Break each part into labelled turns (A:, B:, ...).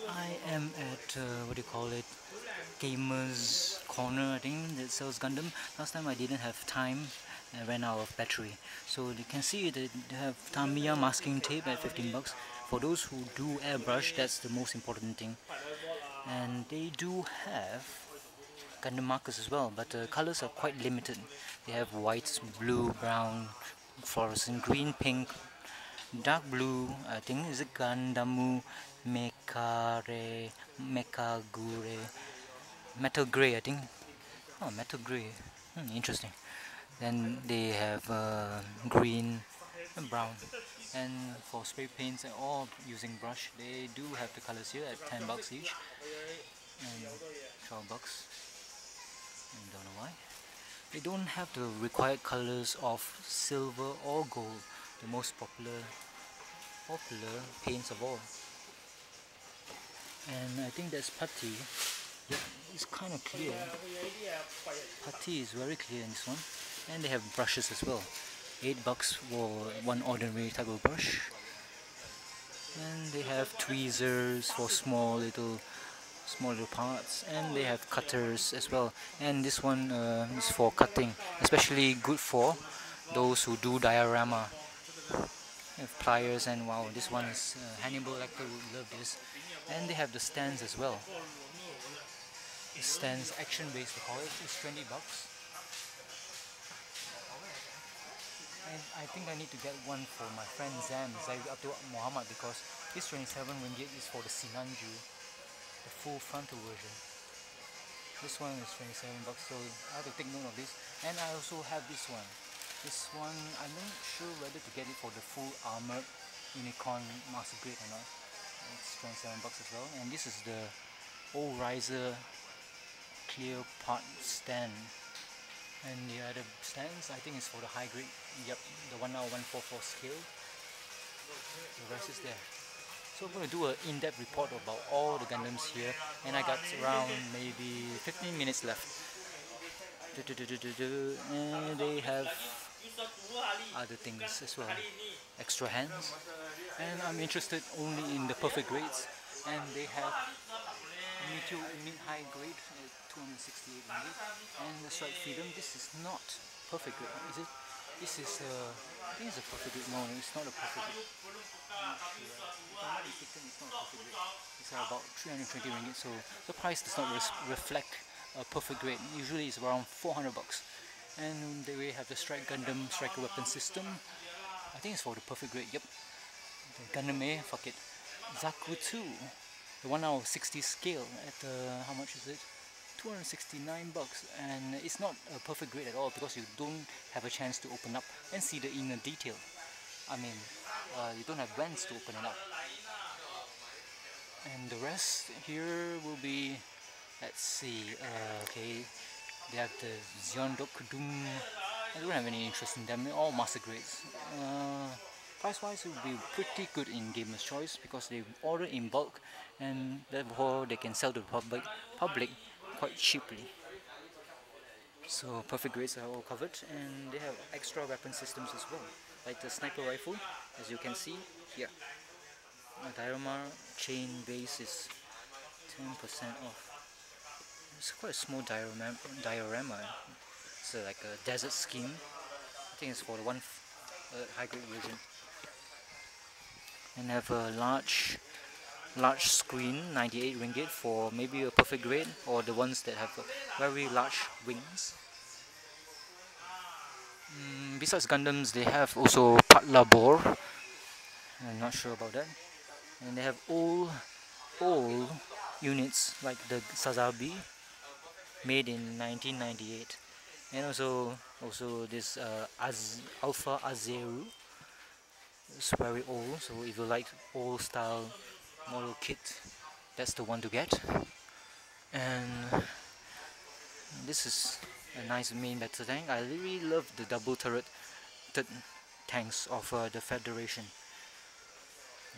A: I am at what do you call it? Gamers Corner, I think, that sells Gundam. Last time I didn't have time. I ran out of battery. So you can see they have Tamiya masking tape at 15 bucks. For those who do airbrush, that's the most important thing. And they do have Gundam markers as well, but the colors are quite limited. They have white, blue, brown, fluorescent green, pink, dark blue. I think is it Gandamu Mekagure, metal gray. I think. Oh, metal gray. Interesting. Then they have green and brown. And for spray paints and all using brush, they do have the colors here at 10 bucks each and 12 bucks. I don't know why. They don't have the required colors of silver or gold, the most popular paints of all. And I think that's putty. Yep, it's kind of clear. Putty is very clear in this one. And they have brushes as well. 8 bucks for one ordinary type of brush. And they have tweezers for small little parts, and they have cutters as well. And this one is for cutting, especially good for those who do diorama. They have pliers, and wow, this one is Hannibal Lecter would love this. And they have the stands as well. The stands, action based they call it, is 20 bucks. And I think I need to get one for my friend Zam Abdul Muhammad, because this 27 ringgit is for the Sinanju, the full frontal version. This one is 27 bucks, so I have to take note of this. And I also have this one. This one, I'm not sure whether to get it for the full armored Unicorn Master Grade or not. It's 27 bucks as well. And this is the old riser clear part stand. And the other stands, I think, is for the high grade. Yep, the 1:144 scale. The rest is there. So I'm going to do an in-depth report about all the Gundams here, and I got around maybe 15 minutes left. And they have other things as well, extra hands, and I'm interested only in the perfect grades, and they have mid-high grade at 268 ringgit, and the Strike Freedom. This is not perfect grade, is it? This is I think it's a perfect grade. No, it's not a perfect grade. I'm not sure. If I'm not mistaken, it's not a perfect grade. It's about 320 ringgit, so the price does not reflect a perfect grade. Usually it's around 400 bucks. And they have the Strike Gundam Striker Weapon System. I think it's for the perfect grade, yep. The Gundam A, fuck it. Zaku 2, the 1/60 scale at how much is it? 269 bucks, and it's not a perfect grade at all because you don't have a chance to open up and see the inner detail. I mean, you don't have vents to open it up. And the rest here will be, let's see, okay, they have the Zeondok Doom. I don't have any interest in them, they're all master grades. Price wise it will be pretty good in Gamer's Choice because they order in bulk, and therefore they can sell to the public quite cheaply. So perfect grades are all covered, and they have extra weapon systems as well, like the sniper rifle, as you can see here. A diorama chain base is 10% off. It's quite a small diorama. It's like a desert scheme. I think it's for the one high grade version. And have a large screen, 98 ringgit for maybe a perfect grade, or the ones that have very large wings. Besides Gundams, they have also Patlabor. I'm not sure about that. And they have all units like the Sazabi, made in 1998, and also this Alpha Azeru. It's very old, so if you like old style model kit, that's the one to get. And this is a nice main battle tank. I really love the double turret tanks of the Federation.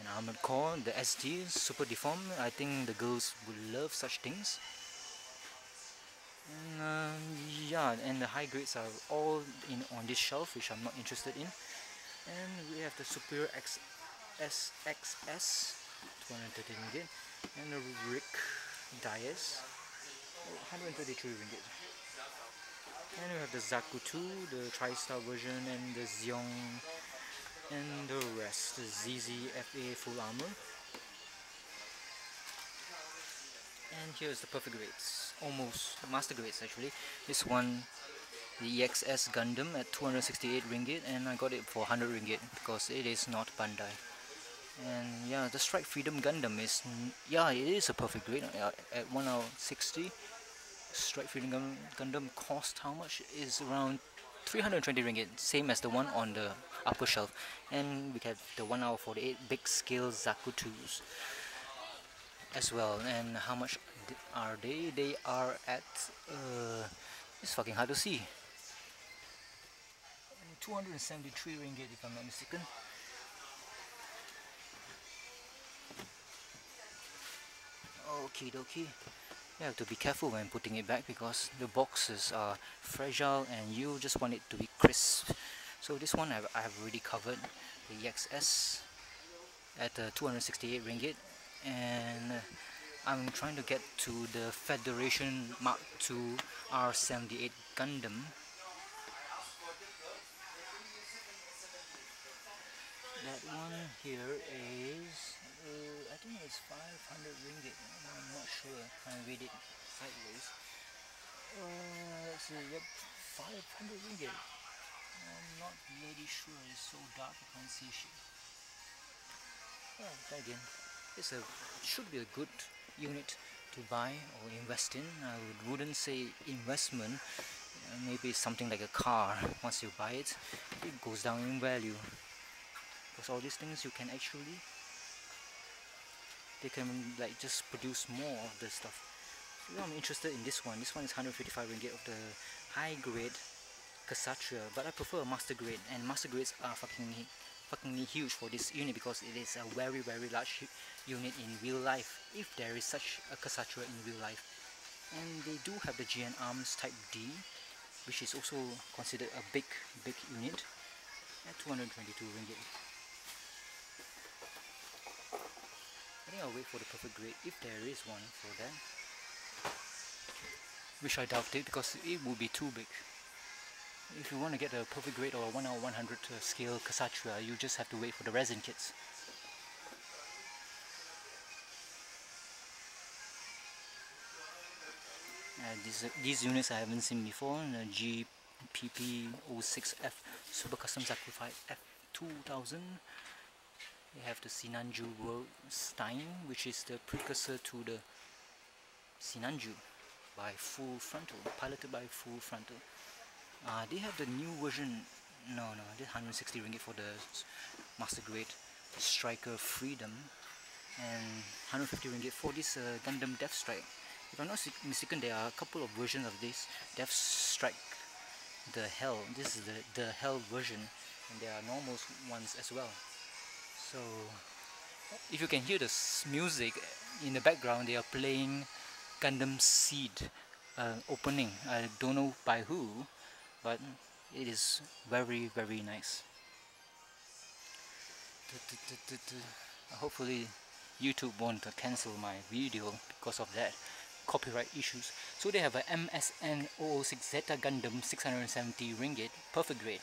A: An armored core, the SD, super deformed. I think the girls would love such things. And yeah, and the high grades are all on this shelf, which I'm not interested in. And we have the Superior SXS 230 ringgit. And the Rick Dias, 133 ringgit. And we have the Zaku 2, the Tri-Star version, and the Xiong, and the rest, the ZZFA full armor. And here's the perfect grades, almost master grades actually. This one, the EXS Gundam at 268 ringgit, and I got it for 100 ringgit because it is not Bandai. And yeah, the Strike Freedom Gundam is, yeah, it is a perfect grade at 1 hour 60. Strike Freedom Gundam cost how much? Is around 320 ringgit, same as the one on the upper shelf. And we have the 1 hour 48 big scale Zaku 2s as well. And how much are they? They are at, it's fucking hard to see. 273 ringgit if I'm not mistaken. Okie dokie. You have to be careful when putting it back because the boxes are fragile and you just want it to be crisp. So this one I have already covered, the EXS at 268 ringgit, and I'm trying to get to the Federation Mark II R78 Gundam. That one here is, I think it's 500 ringgit. I'm not sure. I can't read it sideways. Let's see. Yep, 500 ringgit. I'm not really sure. It's so dark I can't see shit. Well, again, it's should be a good unit to buy or invest in. I wouldn't say investment. Maybe something like a car. Once you buy it, it goes down in value. Because all these things you can actually, they can like just produce more of this stuff. So I'm interested in this one. This one is 155 ringgit of the high grade Kshatriya, but I prefer a master grade, and master grades are fucking huge for this unit because it is a very large unit in real life, if there is such a Kshatriya in real life. And they do have the GN Arms Type D, which is also considered a big unit, at 222 ringgit. I think I'll wait for the perfect grade if there is one for that, which I doubt it because it would be too big. If you want to get a perfect grade or a 1 hour 100 scale Kshatriya, you just have to wait for the resin kits. These units I haven't seen before. The GPP06F Super Custom Zaku 5 F2000. They have the Sinanju World Stein, which is the precursor to the Sinanju by Full Frontal, piloted by Full Frontal. They have the new version. No, this 160 ringgit for the master grade Striker Freedom, and 150 ringgit for this Gundam Death Strike. If I'm not mistaken, there are a couple of versions of this Death Strike, the Hell. This is the Hell version, and there are normal ones as well. So if you can hear the music in the background, they are playing Gundam Seed opening. I don't know by who, but it is very nice. Hopefully YouTube won't cancel my video because of that copyright issues. So they have a MSN 006 Zeta Gundam 670 ringgit perfect grade,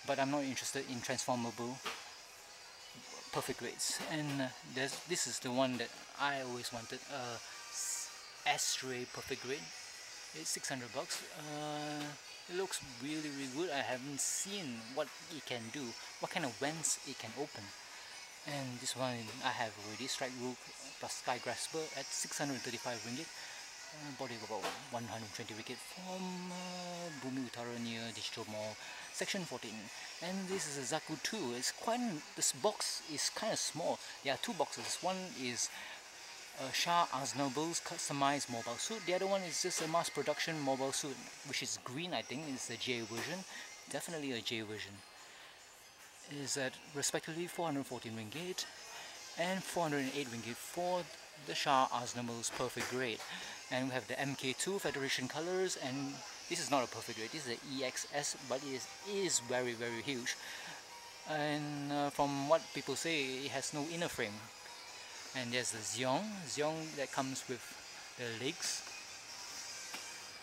A: but I'm not interested in transformable perfect grades. And this is the one that I always wanted, Astray perfect grade. It's 600 bucks. It looks really good. I haven't seen what it can do, what kind of vents it can open. And this one I have already, Strike Rook plus Sky Grasper at 635 ringgit. Body of about 120 ringgit from Bumi Utara near Digital Mall, section 14. And this is a Zaku 2. This box is kind of small. There are two boxes. One is Shah Aznabul's customized mobile suit. The other one is just a mass production mobile suit, which is green. I think it's the J version. Definitely a J version. It is at respectively 414 ringgit and 408 ringgit for the Shah Aznabul's perfect grade. And we have the MK2 Federation colors, and this is not a perfect grade. This is the EXS, but it is very huge. And from what people say, it has no inner frame. And there's the Xiong that comes with the legs.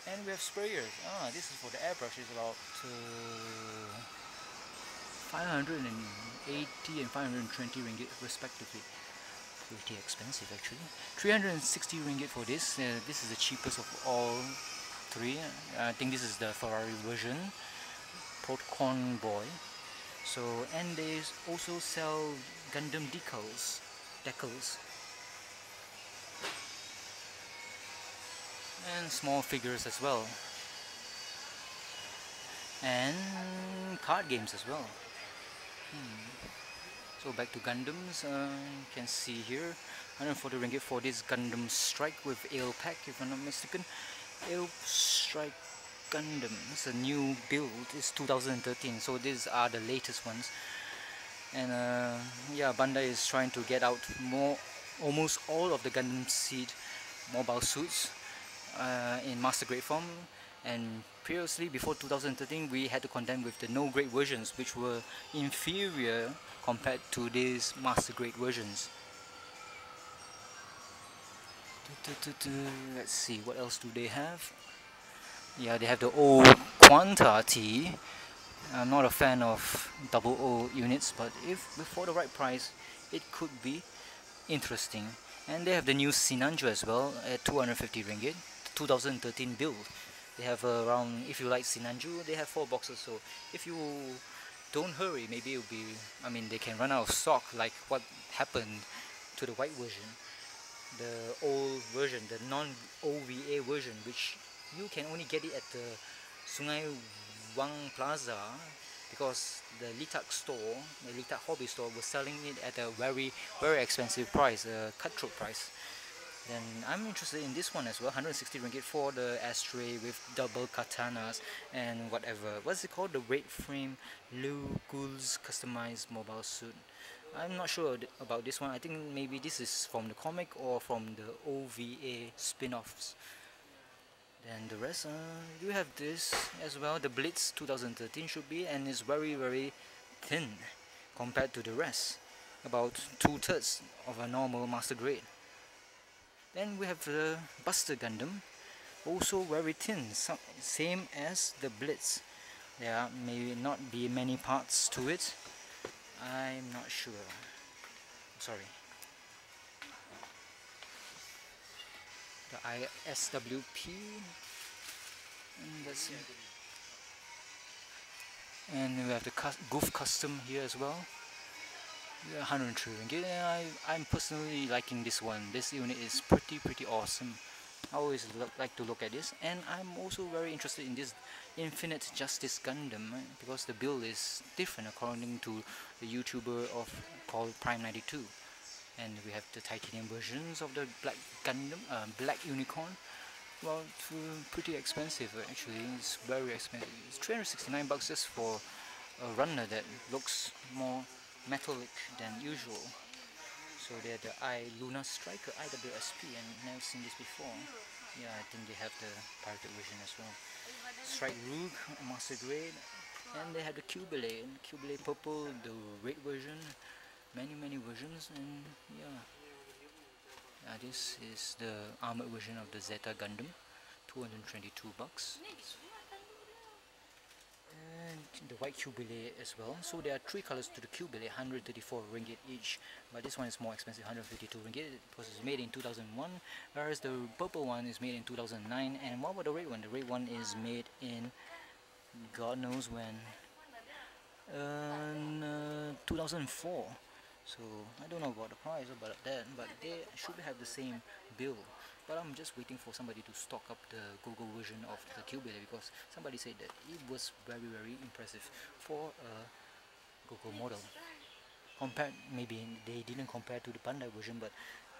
A: And we have sprayers. This is for the airbrush. It's about 580 and 520 ringgit respectively. Pretty expensive actually. 360 ringgit for this. This is the cheapest of all three. I think this is the Ferrari version. Popcorn Boy. So, and they also sell Gundam decals. And small figures as well. And card games as well. So back to Gundams, you can see here 140 ringgit for this Gundam Strike with Ale Pack, if I'm not mistaken. Ale Strike Gundam, it's a new build, it's 2013, so these are the latest ones. And yeah, Bandai is trying to get out almost all of the Gundam Seed mobile suits in master grade form. And previously, before 2013, we had to contend with the no grade versions, which were inferior compared to these master grade versions. Let's see, what else do they have? Yeah, they have the old Quanta T. I'm not a fan of double O units, but if for the right price, it could be interesting. And they have the new Sinanju as well at 250 ringgit, 2013 build. They have around, if you like Sinanju, they have 4 boxes, so if you don't hurry, maybe it'll be, I mean, they can run out of stock like what happened to the white version. The old version, the non-OVA version, which you can only get it at the Sungai Wang Plaza, because the Litak store, the Litak hobby store, was selling it at a very expensive price, a cutthroat price. Then I'm interested in this one as well, 160 ringgit for the ashtray with double katanas and whatever. What's it called? The red frame Liu Gu's customized mobile suit. I'm not sure about this one. I think maybe this is from the comic or from the OVA spin-offs. Then the rest, you have this as well, the Blitz 2013 should be, and it's very thin compared to the rest, about 2/3 of a normal master grade. Then we have the Buster Gundam, also very thin, same as the Blitz. There may not be many parts to it, I'm not sure, sorry. The ISWP, and that's it. And we have the Goof Custom here as well. 103 ringgit. I'm personally liking this one. This unit is pretty awesome. I always like to look at this, and I'm also very interested in this Infinite Justice Gundam because the build is different according to the YouTuber called Prime92. And we have the titanium versions of the Black Gundam, Black Unicorn. Well, it's pretty expensive actually. It's very expensive. It's 369 bucks just for a runner that looks more metallic than usual. So they're the Luna Striker IWSP, and never seen this before. Yeah, I think they have the pirated version as well. Strike Rook, Master Grade, and they have the Cubile Purple, the red version, many versions, and yeah. This is the armored version of the Zeta Gundam, 222 bucks. And the white Cubile as well. So there are 3 colors to the Cubile, 134 ringgit each. But this one is more expensive, 152 ringgit, because it's made in 2001. Whereas the purple one is made in 2009. And what about the red one? The red one is made in God knows when. 2004. So I don't know about the price about that, but they should have the same build. But I'm just waiting for somebody to stock up the Go-Go version of the Cubile, because somebody said that it was very impressive for a Go-Go model. Compared, maybe they didn't compare to the Bandai version, but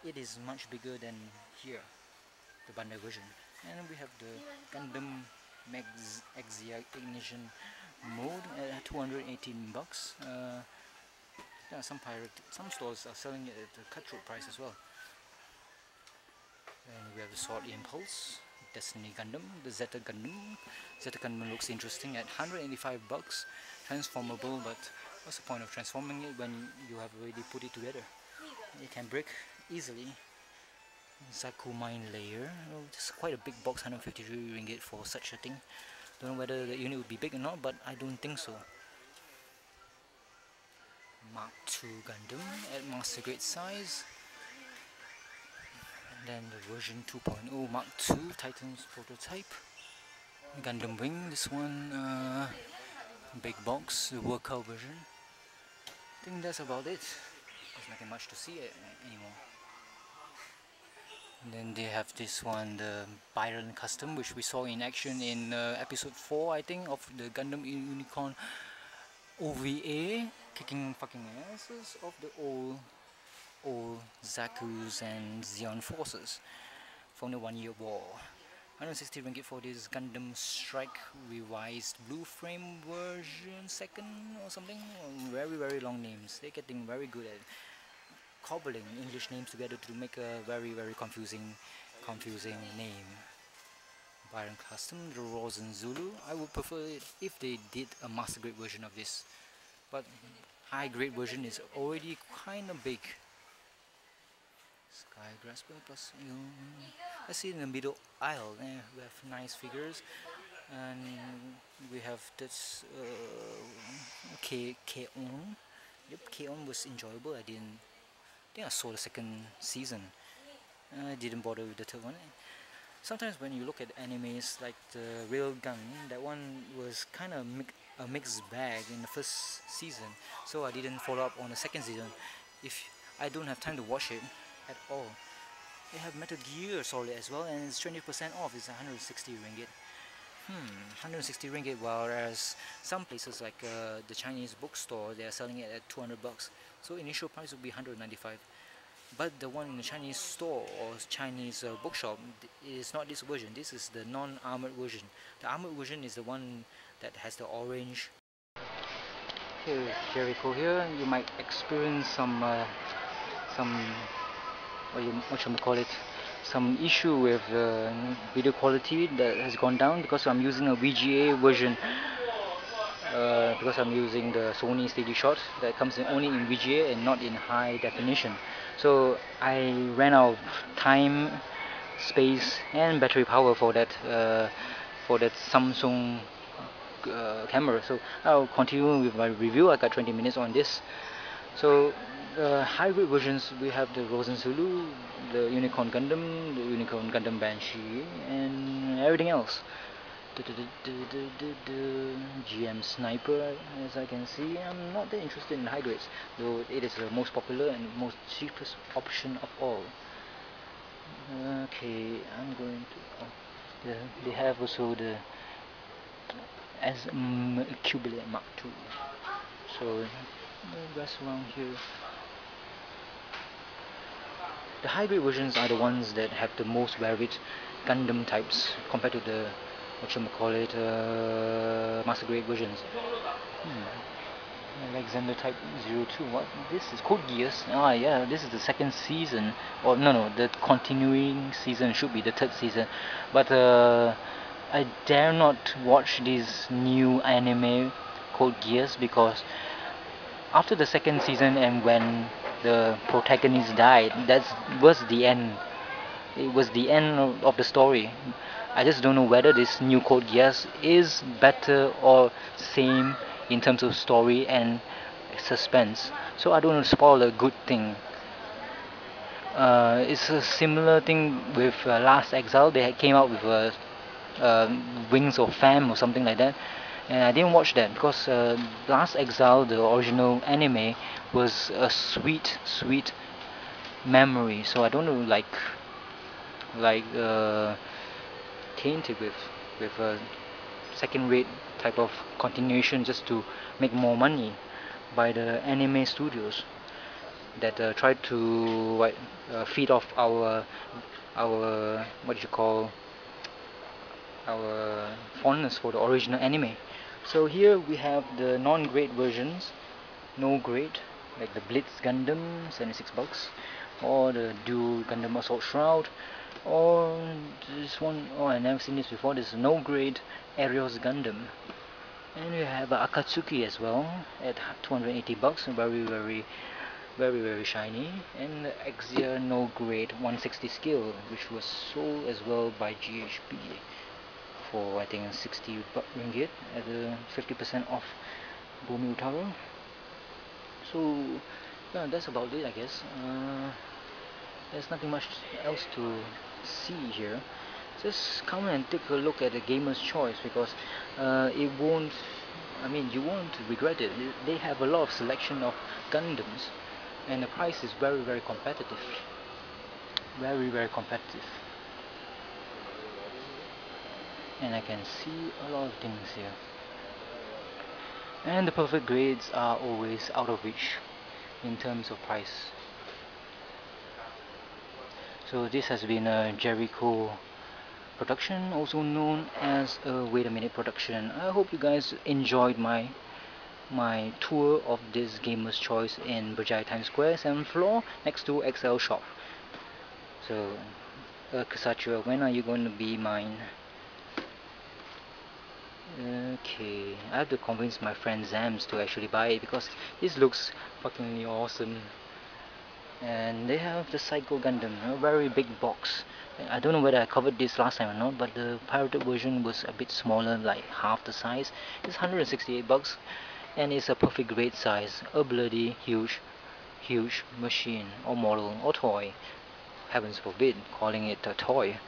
A: it is much bigger than here, the Bandai version. And we have the Gundam Max Exia Ignition mode at 218 bucks. Yeah, some stores are selling it at the cutthroat price as well. And we have the Sword Impulse, Destiny Gundam, the Zeta Gundam. Zeta Gundam looks interesting at 185 bucks, transformable, but what's the point of transforming it when you have already put it together? It can break easily. Zaku Mine Layer. Oh, it's quite a big box, 153 ringgit for such a thing. Don't know whether the unit would be big or not, but I don't think so. Mark II Gundam at master grade size. And then the version 2.0 Mark II Titan's prototype. Gundam Wing, this one, big box, the workout version. I think that's about it. There's nothing much to see anymore. And then they have this one, the Byron Custom, which we saw in action in episode 4, I think, of the Gundam Unicorn OVA, kicking fucking asses of the old Zaku's and Zeon forces from the 1 year war. 160 ringgit for this Gundam Strike revised blue frame version 2nd or something. Very long names. They're getting very good at cobbling English names together to make a very confusing name. Byron Custom, the Rosen Zulu. I would prefer it if they did a master grade version of this, but high grade version is already kind of big. Sky Grasper plus I see in the middle aisle there we have nice figures, and we have this K-On. Yep, K-On was enjoyable. I think I saw the 2nd season. I didn't bother with the 3rd one. Sometimes when you look at animes like the Railgun, that one was kind of a mixed bag in the 1st season, so I didn't follow up on the 2nd season. If I don't have time to watch it at all. They have Metal Gear Solid as well, and it's 20% off. It's 160 ringgit. 160 ringgit, whereas some places like the Chinese bookstore, they are selling it at 200 bucks. So initial price would be 195. But the one in the Chinese store or Chinese bookshop is not this version. This is the non-armored version. The armored version is the one that has the orange. Here's Gerryko here. You might experience some some issue with video quality that has gone down because I'm using a VGA version, because I'm using the Sony Steady Shot that comes only in VGA and not in high definition. So I ran out of time, space and battery power for that Samsung camera. So I'll continue with my review. I got 20 minutes on this. So hybrid versions, we have the Rosen Zulu, the Unicorn Gundam, the Unicorn Gundam Banshee, and everything else. GM Sniper, as I can see. I'm not that interested in hybrids, though it is the most popular and most cheapest option of all. Okay, I'm going to. They have also the as Cubilet Mark II. So the rest around here. The hybrid versions are the ones that have the most varied Gundam types compared to the master grade versions. Alexander Type 02. What? This is Code Geass. Ah, yeah. This is the 2nd season. Or no, the continuing season should be the 3rd season. But I dare not watch this new anime Code Geass because after the 2nd season and when the protagonist died, that was the end. It was the end of the story. I just don't know whether this new Code Geass is better or same in terms of story and suspense. So I don't want to spoil a good thing. It's a similar thing with Last Exile. They came out with Wings of Fame or something like that, and I didn't watch that because Last Exile, the original anime, was a sweet memory. So I don't know, like tainted with a second-rate type of continuation just to make more money by the anime studios that try to feed off our our fondness for the original anime. So here we have the non-grade versions, no grade, like the Blitz Gundam, 76 bucks, or the Dual Gundam Assault Shroud, or this one, oh I never seen this before, this is no grade Aerials Gundam. And we have Akatsuki as well at 280 bucks, very very shiny, and the Exia no grade 160 scale, which was sold as well by GHB for I think 60 ringgit at the 50% off Bumi Utara. So yeah, that's about it, I guess. There's nothing much else to see here. Just come and take a look at the Gamer's Choice, because it won't, I mean, you won't regret it. They have a lot of selection of Gundams, and the price is very competitive. Very competitive. And I can see a lot of things here. And the perfect grades are always out of reach in terms of price. So this has been a Gerryko production, also known as a Wait a Minute production. I hope you guys enjoyed my tour of this Gamer's Choice in Berjaya Times Square, 7th floor, next to XL Shop. So, Kasachua, when are you going to be mine? Okay, I have to convince my friend Zams to actually buy it, because this looks fucking awesome. And they have the Psycho Gundam, a very big box. I don't know whether I covered this last time or not, but the pirated version was a bit smaller, like half the size. It's 168 bucks, and it's a perfect grade size, a bloody huge machine or model or toy. Heavens forbid calling it a toy.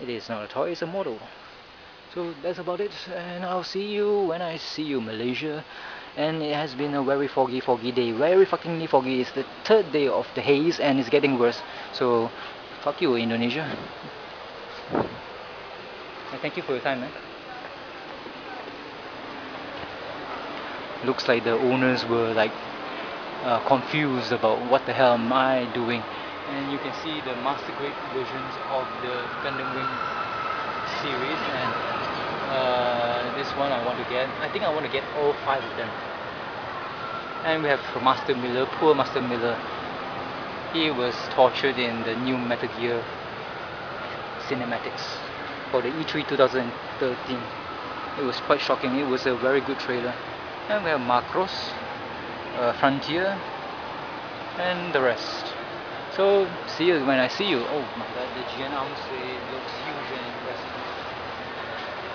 A: It is not a toy, it's a model. So that's about it, and I'll see you when I see you, Malaysia. And it has been a very foggy day, very fuckingly foggy. It's the third day of the haze, and it's getting worse. So fuck you, Indonesia. And thank you for your time, man. Looks like the owners were like confused about what the hell am I doing. And you can see the master grade versions of the Gundam Wing series, and this one I want to get. I think I want to get all 5 of them. And we have Master Miller, poor Master Miller. He was tortured in the new Metal Gear cinematics for the E3 2013. It was quite shocking. It was a very good trailer. And we have Macross, Frontier, and the rest. So see you when I see you. Oh my god, the GN arms, it looks huge and impressive.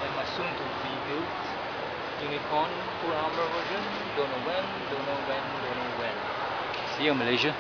A: And my soon to be built Unicorn full armor version. Don't know when. See you, Malaysia.